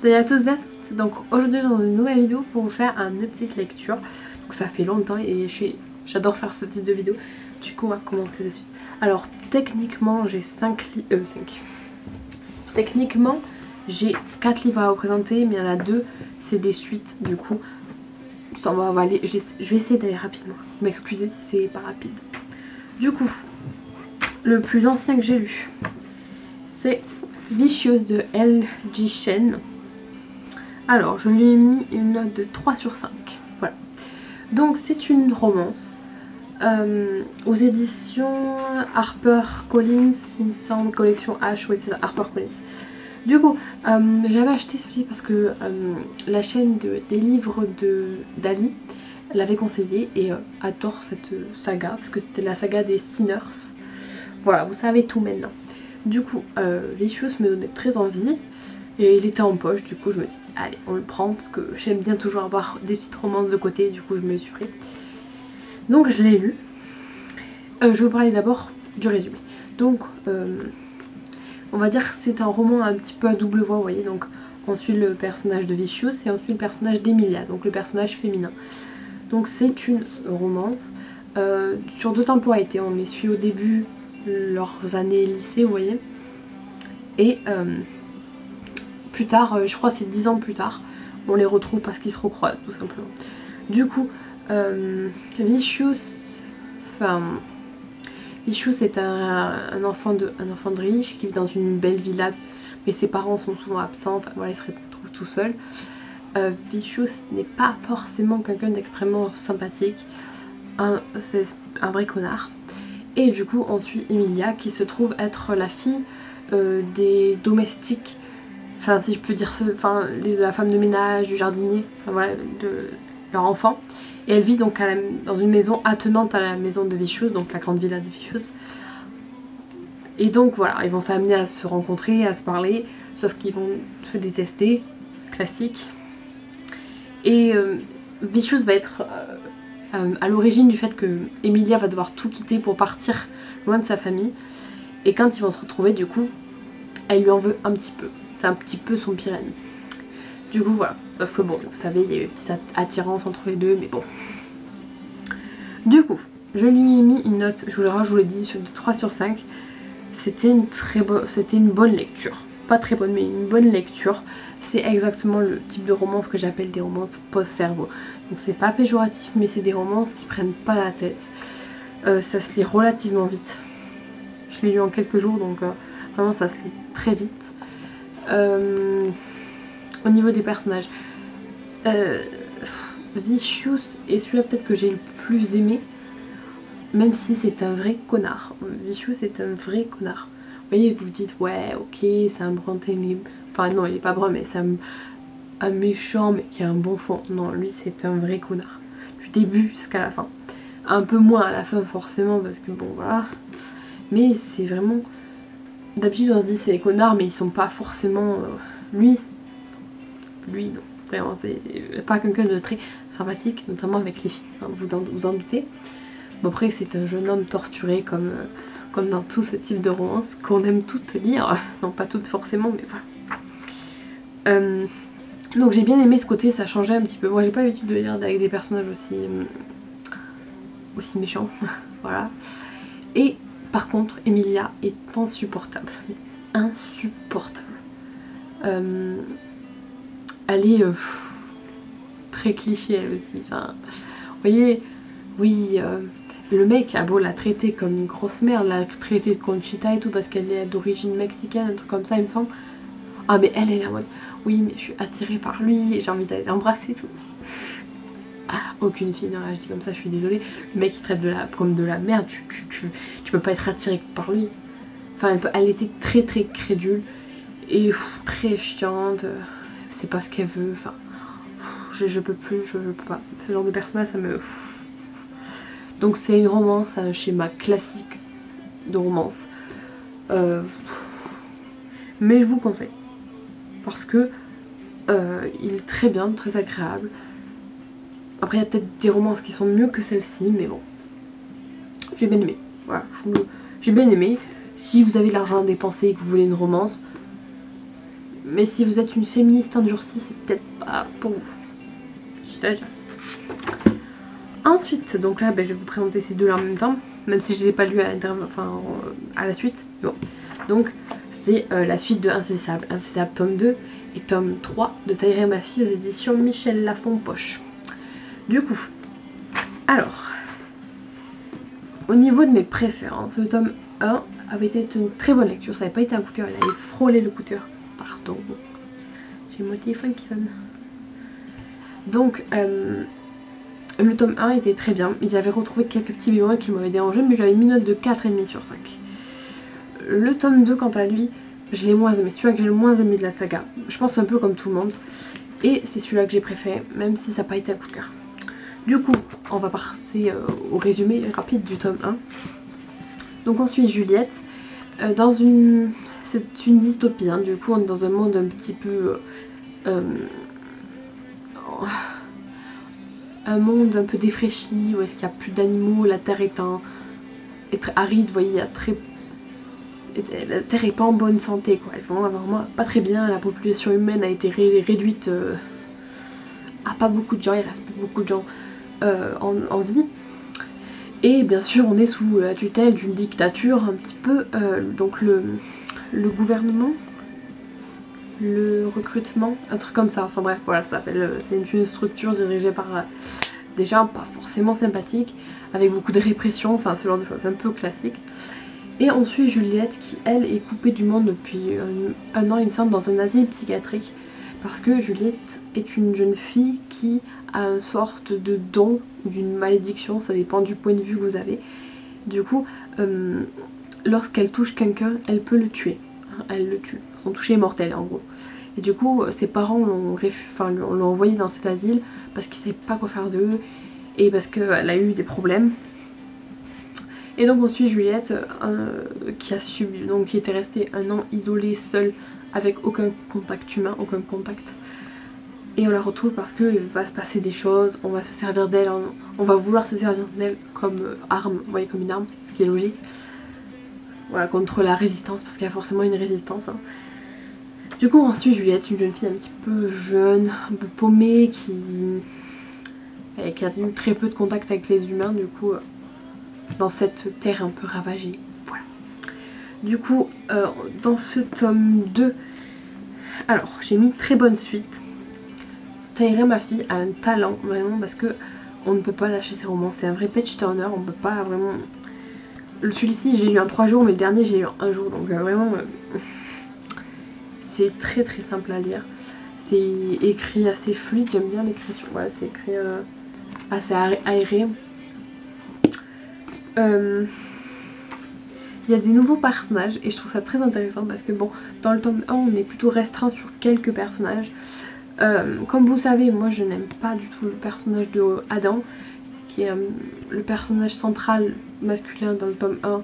Salut à tous et à toutes. Donc aujourd'hui dans une nouvelle vidéo pour vous faire un update lecture. Donc ça fait longtemps et j'adore faire ce type de vidéo. Du coup on va commencer de suite. Alors techniquement j'ai 5 livres... Techniquement j'ai 4 livres à vous présenter, mais il y en a 2 c'est des suites. Du coup ça va aller, je vais essayer d'aller rapidement. Vous m'excusez si c'est pas rapide. Du coup le plus ancien que j'ai lu c'est Vicious de L.J. Chen. Alors je lui ai mis une note de 3 sur 5. Voilà. Donc c'est une romance aux éditions HarperCollins, il me semble, collection H, oui c'est ça, HarperCollins. Du coup j'avais acheté ce livre parce que la chaîne des livres d'Ali l'avait conseillé et adore cette saga parce que c'était la saga des Sinners. Voilà, vous savez tout maintenant. Du coup Vicious me donnait très envie. Et il était en poche, du coup je me suis dit allez on le prend parce que j'aime bien toujours avoir des petites romances de côté, du coup je me le suis pris. Donc je l'ai lu. Je vais vous parler d'abord du résumé. Donc on va dire que c'est un roman un petit peu à double voix, vous voyez. Donc on suit le personnage de Vicious et on suit le personnage d'Emilia, donc le personnage féminin. Donc c'est une romance sur 2 temporalités. On les suit au début, leurs années lycée, vous voyez. Et plus tard, je crois que c'est 10 ans plus tard, on les retrouve parce qu'ils se recroisent tout simplement. Du coup, Vicious est un enfant de riche qui vit dans une belle villa, mais ses parents sont souvent absents, enfin, voilà, il se retrouve tout seul. Vicious n'est pas forcément quelqu'un d'extrêmement sympathique, c'est un vrai connard. Et du coup on suit Emilia qui se trouve être la fille des domestiques, enfin si je peux dire de la femme de ménage, du jardinier, enfin voilà, de leur enfant. Et elle vit donc dans une maison attenante à la maison de Vicious, donc la grande villa de Vicious. Et donc voilà, ils vont s'amener à se rencontrer, à se parler, sauf qu'ils vont se détester, classique. Et Vicious va être à l'origine du fait que Emilia va devoir tout quitter pour partir loin de sa famille. Et quand ils vont se retrouver, du coup, elle lui en veut un petit peu. C'est un petit peu son pire ennemi. Du coup voilà, sauf que bon, vous savez, il y a eu une petite attirance entre les deux, mais bon. Du coup, je lui ai mis une note, je vous l'ai dit, de 3 sur 5. C'était une bonne lecture. Pas très bonne, mais une bonne lecture. C'est exactement le type de romance que j'appelle des romances post-cerveau. Donc c'est pas péjoratif, mais c'est des romances qui prennent pas la tête. Ça se lit relativement vite. Je l'ai lu en quelques jours, donc vraiment ça se lit très vite. Au niveau des personnages, Vicious est celui-là peut-être que j'ai le plus aimé, même si c'est un vrai connard. Vicious est un vrai connard. Vous voyez, vous vous dites ouais ok c'est un brun ténébreux, enfin non il est pas brun mais c'est un méchant mais qui a un bon fond. Non, lui c'est un vrai connard du début jusqu'à la fin. Un peu moins à la fin forcément parce que bon voilà, mais c'est vraiment, d'habitude on se dit c'est des connards mais ils sont pas forcément lui non, vraiment c'est pas quelqu'un de très sympathique, notamment avec les filles, hein, vous en doutez. Bon après c'est un jeune homme torturé comme dans tout ce type de romance qu'on aime toutes lire, non pas toutes forcément mais voilà. Donc j'ai bien aimé ce côté, ça changeait un petit peu. Moi j'ai pas l'habitude de lire avec des personnages aussi méchants, voilà. Et par contre Emilia est insupportable, mais insupportable. Elle est très cliché elle aussi, enfin vous voyez, oui le mec a beau la traiter comme une grosse merde, la traiter de Conchita et tout parce qu'elle est d'origine mexicaine, un truc comme ça il me semble. Ah mais elle est en mode oui mais je suis attirée par lui et j'ai envie d'aller l'embrasser et tout. Ah, aucune fille n'aurait agi comme ça, je suis désolée. Le mec il traite comme de la merde, tu peux pas être attirée par lui. Enfin elle était très crédule et très chiante, c'est pas ce qu'elle veut, enfin je peux plus, je peux pas. Ce genre de personnage ça me... Donc c'est une romance, un schéma classique de romance. Mais je vous le conseille. Parce que il est très bien, très agréable. Après il y a peut-être des romances qui sont mieux que celle-ci, mais bon. J'ai bien aimé. Voilà, j'ai bien aimé. Si vous avez de l'argent à dépenser et que vous voulez une romance, Mais si vous êtes une féministe endurcie, c'est peut-être pas pour vous. Je sais déjà. Ensuite, donc là, je vais vous présenter ces deux-là en même temps, même si je ne les ai pas lus à la suite. Bon. Donc, c'est la suite de Incessable. Incessable tome 2 et tome 3 de Taïré ma fille aux éditions Michel Lafon Poche. Du coup, alors, au niveau de mes préférences, le tome 1 avait été une très bonne lecture. Ça n'avait pas été un coup de cœur, il avait frôlé le coup de cœur. Pardon. J'ai mon téléphone qui sonne. Donc, le tome 1 était très bien. Il avait retrouvé quelques petits bémols qui m'avaient dérangé, mais j'avais mis une note de 4,5 sur 5. Le tome 2, quant à lui, je l'ai moins aimé. C'est celui-là que j'ai le moins aimé de la saga. Je pense un peu comme tout le monde. Et c'est celui-là que j'ai préféré, même si ça n'a pas été un coup de cœur. Du coup, on va passer au résumé rapide du tome 1. Donc on suit Juliette c'est une dystopie, hein. Du coup on est dans un monde un petit peu... un monde un peu défraîchi, où est-ce qu'il n'y a plus d'animaux, la terre est aride, vous voyez, la terre est pas en bonne santé, quoi. Elle est vraiment pas très bien, la population humaine a été réduite à pas beaucoup de gens, il reste plus beaucoup de gens en vie. Et bien sûr on est sous la tutelle d'une dictature un petit peu, donc le gouvernement, le recrutement, un truc comme ça, enfin bref voilà, ça s'appelle, c'est une structure dirigée par des gens pas forcément sympathiques, avec beaucoup de répression, enfin ce genre de choses, un peu classique. Et on suit Juliette qui elle est coupée du monde depuis un an il me semble, dans un asile psychiatrique, parce que Juliette est une jeune fille qui a une sorte de don, d'une malédiction, ça dépend du point de vue que vous avez. Du coup, lorsqu'elle touche quelqu'un, elle peut le tuer. Elle le tue. Son toucher est mortel en gros. Et du coup, ses parents l'ont envoyée dans cet asile parce qu'ils ne savaient pas quoi faire d'eux et parce qu'elle a eu des problèmes. Et donc on suit Juliette qui était restée un an isolée, seule, avec aucun contact humain, aucun contact. Et on la retrouve parce qu'il va se passer des choses, on va se servir d'elle, on va vouloir se servir d'elle comme arme, vous voyez, comme une arme, ce qui est logique. Voilà, contre la résistance, parce qu'il y a forcément une résistance. Hein. Du coup, on suit Juliette, une jeune fille un petit peu jeune, un peu paumée, qui a eu très peu de contact avec les humains, du coup, dans cette terre un peu ravagée. Voilà. Du coup, dans ce tome 2, alors, j'ai mis très bonne suite. Taïré ma fille a un talent vraiment parce que on ne peut pas lâcher ses romans, c'est un vrai page turner, on peut pas vraiment... Celui-ci j'ai lu en 3 jours mais le dernier j'ai lu en 1 jour, donc vraiment c'est très très simple à lire. C'est écrit assez fluide, j'aime bien l'écriture, voilà, c'est écrit assez aéré. Il y a des nouveaux personnages et je trouve ça très intéressant parce que bon, dans le tome 1 on est plutôt restreint sur quelques personnages. Comme vous savez, moi je n'aime pas du tout le personnage de Adam, qui est le personnage central masculin dans le tome 1,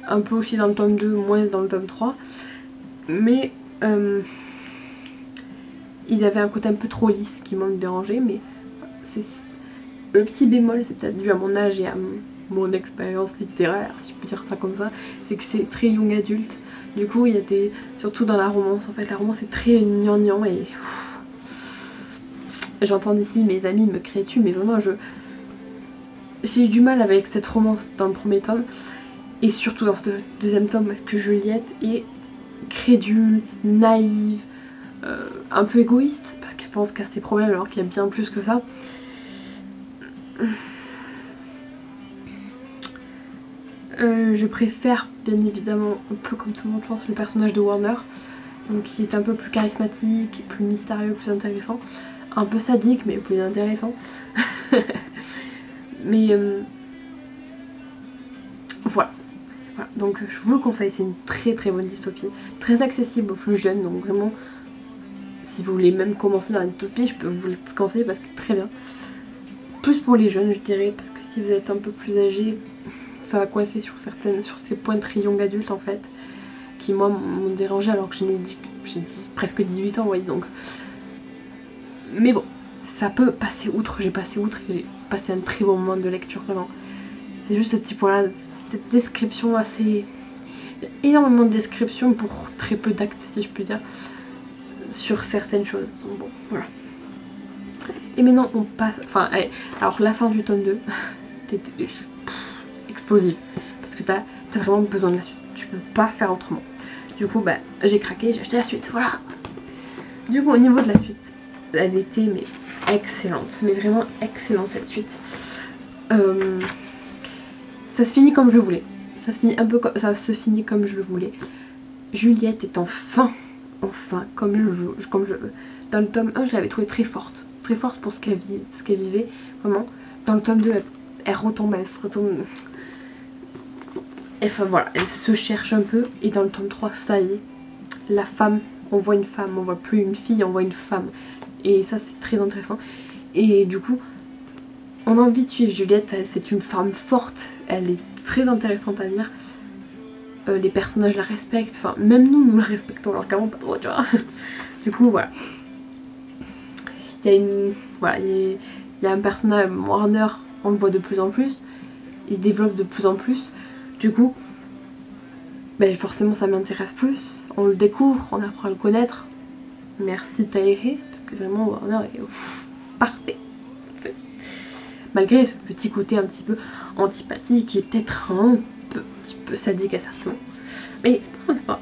un peu aussi dans le tome 2, moins dans le tome 3. Mais il avait un côté un peu trop lisse qui m'a dérangé, mais le petit bémol, c'est peut-être dû à mon âge et à mon expérience littéraire, si je peux dire ça comme ça, c'est que c'est très young adulte. Du coup, il y a des... Surtout dans la romance, en fait, la romance est très gnangnan et... J'entends d'ici mes amis me crier dessus, mais vraiment j'ai eu du mal avec cette romance dans le premier tome et surtout dans ce deuxième tome parce que Juliette est crédule, naïve, un peu égoïste parce qu'elle pense qu'à ses problèmes alors qu'il y a bien plus que ça. Je préfère bien évidemment, un peu comme tout le monde je pense, le personnage de Warner, donc qui est un peu plus charismatique, plus mystérieux, plus intéressant. Un peu sadique mais plus intéressant. Mais voilà. Donc je vous le conseille, c'est une très très bonne dystopie, très accessible aux plus jeunes, donc vraiment si vous voulez même commencer dans la dystopie je peux vous le conseiller parce que c'est très bien. Plus pour les jeunes je dirais, parce que si vous êtes un peu plus âgé ça va coincer sur ces points très young adultes en fait, qui moi m'ont dérangé alors que j'ai dit presque 18 ans, vous voyez, donc... Mais bon, ça peut passer outre, j'ai passé outre et j'ai passé un très bon moment de lecture vraiment. C'est juste ce petit point là, cette description assez... Il y a énormément de descriptions pour très peu d'actes si je peux dire. sur certaines choses. Donc bon, voilà. Et maintenant on passe, enfin allez, alors la fin du tome 2, explosive, parce que t'as vraiment besoin de la suite, tu peux pas faire autrement. Du coup bah j'ai craqué, j'ai acheté la suite, voilà. Du coup au niveau de la suite, elle était mais excellente, mais vraiment excellente cette suite. Ça se finit comme je voulais, ça se finit comme je le voulais. Juliette est enfin comme je veux. Dans le tome 1 je l'avais trouvée très forte pour ce qu'elle vivait, vraiment. Dans le tome 2 elle retombe, enfin voilà, elle se cherche un peu, et dans le tome 3 ça y est, la femme, on voit une femme, on voit plus une fille, on voit une femme, et ça c'est très intéressant. Et du coup on a envie de suivre Juliette, c'est une femme forte, elle est très intéressante à lire. Les personnages la respectent, enfin même nous la respectons, alors qu'avant pas trop, tu vois. Du coup voilà, il y a un personnage Warner, on le voit de plus en plus, il se développe de plus en plus, du coup ben, forcément ça m'intéresse plus, on le découvre, on apprend à le connaître. Merci Tahereh, parce que vraiment Warner est parfait. Malgré ce petit côté un petit peu antipathique qui est peut-être un petit peu sadique à certains moments. Mais c'est pas grave.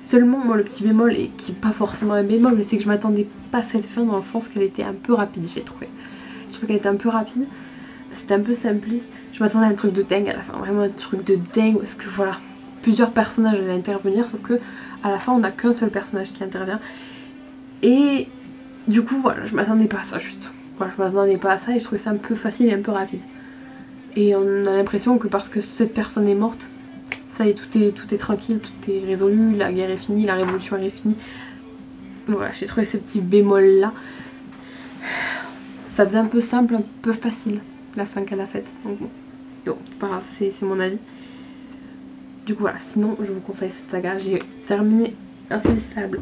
Seulement moi le petit bémol, et qui n'est pas forcément un bémol, mais c'est que je m'attendais pas à cette fin, dans le sens qu'elle était un peu rapide, j'ai trouvé. Je trouve qu'elle était un peu rapide, c'était un peu simpliste. Je m'attendais à un truc de dingue à la fin, vraiment un truc de dingue, parce que voilà, plusieurs personnages allaient intervenir, sauf que à la fin on n'a qu'un seul personnage qui intervient. Et du coup voilà, je m'attendais pas à ça juste. Voilà, je m'attendais pas à ça et je trouvais ça un peu facile et un peu rapide. Et on a l'impression que parce que cette personne est morte, ça y est, tout est tranquille, tout est résolu, la guerre est finie, la révolution est finie. Voilà, j'ai trouvé ces petits bémols là. Ça faisait un peu simple, un peu facile la fin qu'elle a faite. Donc bon, c'est pas grave, c'est mon avis. Du coup voilà, sinon je vous conseille cette saga. J'ai terminé Insaisissable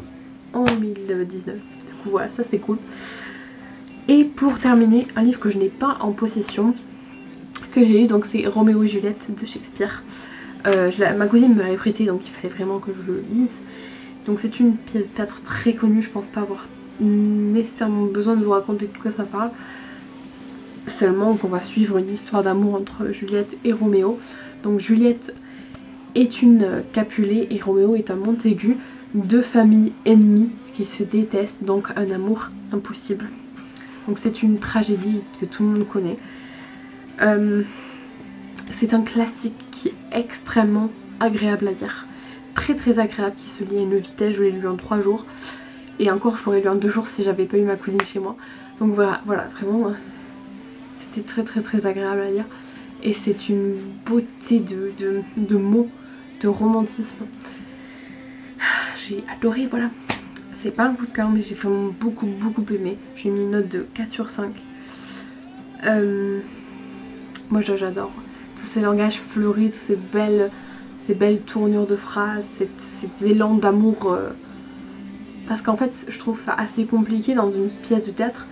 en 2019. Du coup voilà, ça c'est cool. Et pour terminer, un livre que je n'ai pas en possession, que j'ai lu, donc c'est Roméo et Juliette de Shakespeare. Ma cousine me l'avait prêté, donc il fallait vraiment que je le lise. Donc c'est une pièce de théâtre très connue, je pense pas avoir nécessairement besoin de vous raconter de quoi ça parle. Seulement qu'on va suivre une histoire d'amour entre Juliette et Roméo. Donc Juliette est une Capulet et Roméo est un Montaigu, deux familles ennemies qui se détestent, donc un amour impossible. Donc c'est une tragédie que tout le monde connaît. C'est un classique qui est extrêmement agréable à lire. Très agréable, qui se lit à une vitesse. Je l'ai lu en 3 jours. Et encore je l'aurais lu en 2 jours si j'avais pas eu ma cousine chez moi. Donc voilà vraiment c'était très agréable à lire. Et c'est une beauté de mots, de romantisme. J'ai adoré, voilà. C'est pas un coup de cœur, mais j'ai vraiment beaucoup aimé. J'ai mis une note de 4 sur 5. Moi j'adore. Tous ces langages fleuris, toutes ces belles tournures de phrases, cet élan d'amour. Parce qu'en fait je trouve ça assez compliqué dans une pièce de théâtre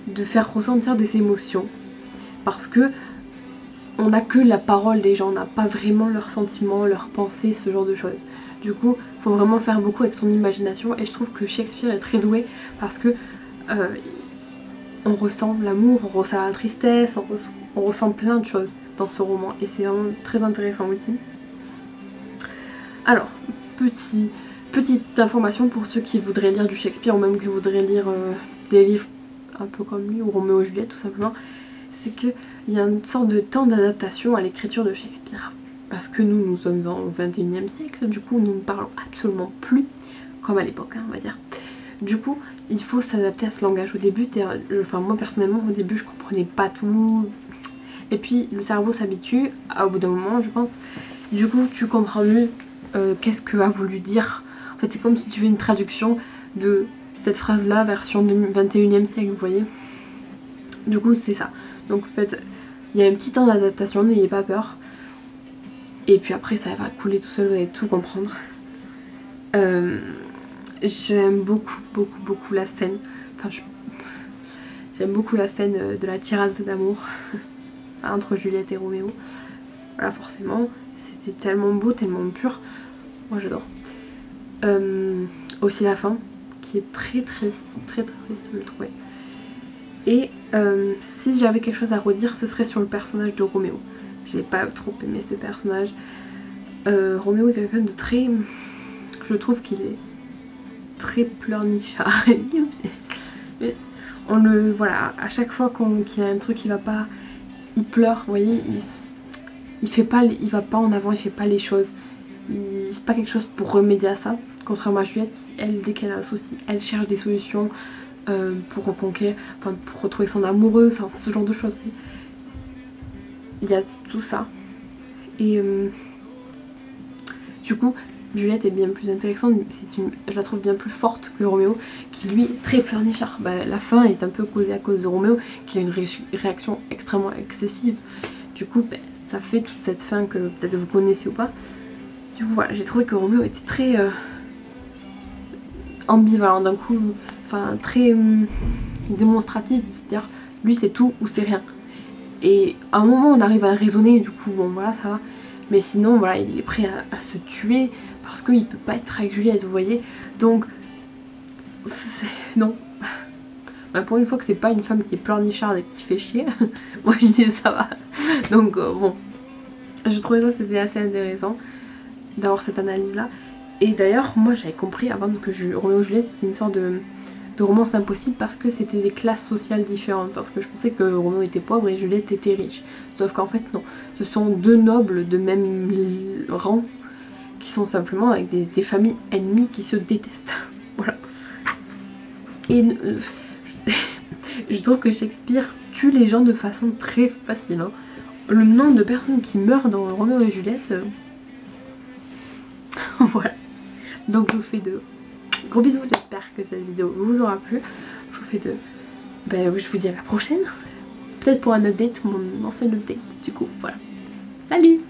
de faire ressentir des émotions. Parce que on n'a que la parole des gens, on n'a pas vraiment leurs sentiments, leurs pensées, ce genre de choses. Du coup, il faut vraiment faire beaucoup avec son imagination, et je trouve que Shakespeare est très doué parce que on ressent l'amour, on ressent la tristesse, on ressent plein de choses dans ce roman, et c'est vraiment très intéressant aussi. Alors, petite information pour ceux qui voudraient lire du Shakespeare, ou même qui voudraient lire des livres un peu comme lui, ou Roméo et Juliette tout simplement, c'est qu'il y a une sorte de temps d'adaptation à l'écriture de Shakespeare. Parce que nous sommes au 21e siècle, du coup nous ne parlons absolument plus comme à l'époque, hein, on va dire. Du coup, il faut s'adapter à ce langage. Au début, moi personnellement, au début je comprenais pas tout. Et puis le cerveau s'habitue, au bout d'un moment je pense. Du coup tu comprends mieux qu'est-ce que a voulu dire. En fait c'est comme si tu fais une traduction de cette phrase là version 21e siècle, vous voyez. Du coup c'est ça. Donc en fait il y a un petit temps d'adaptation, n'ayez pas peur. Et puis après ça va couler tout seul, vous allez tout comprendre. J'aime beaucoup la scène. Enfin j'aime beaucoup la scène de la tirade d'amour entre Juliette et Roméo. Voilà, forcément, c'était tellement beau, tellement pur. Moi j'adore. aussi la fin qui est très triste, je le trouvais. Et si j'avais quelque chose à redire, ce serait sur le personnage de Roméo. J'ai pas trop aimé ce personnage. Roméo est quelqu'un de très... Je trouve qu'il est très pleurnichard. On le... Voilà, à chaque fois qu'il y a un truc qui va pas, il pleure, vous voyez, il fait pas, il va pas en avant, il fait pas les choses. Il fait pas quelque chose pour remédier à ça. Contrairement à Juliette qui, elle, dès qu'elle a un souci, elle cherche des solutions pour reconquérir, enfin pour retrouver son amoureux, enfin ce genre de choses. Il y a tout ça. Et du coup, Juliette est bien plus intéressante, je la trouve bien plus forte que Roméo, qui lui est très pleurnichard. La fin est un peu causée à cause de Roméo, qui a une réaction extrêmement excessive. Du coup, ça fait toute cette fin que peut-être vous connaissez ou pas. Du coup, voilà, j'ai trouvé que Roméo était très ambivalent d'un coup, enfin très démonstratif, c'est-à-dire lui c'est tout ou c'est rien. Et à un moment on arrive à le raisonner, du coup bon voilà ça va, mais sinon voilà il est prêt à se tuer parce qu'il peut pas être avec Juliette, vous voyez, donc non. Pour une fois que c'est pas une femme qui est pleurnicharde et qui fait chier, moi je dis ça va. Donc bon, je trouvais ça c'était assez intéressant d'avoir cette analyse là. Et d'ailleurs moi j'avais compris avant que Roméo et Juliette c'était une sorte de romance impossible parce que c'était des classes sociales différentes, parce que je pensais que Roméo était pauvre et Juliette était riche, sauf qu'en fait non, ce sont deux nobles de même rang qui sont simplement avec des familles ennemies qui se détestent. Voilà. Et je trouve que Shakespeare tue les gens de façon très facile, hein. Le nombre de personnes qui meurent dans Roméo et Juliette voilà. Donc je vous fais de gros bisous, j'espère que cette vidéo vous aura plu. Je vous fais de... je vous dis à la prochaine. Peut-être pour un update, mon ancien update. Du coup, voilà. Salut!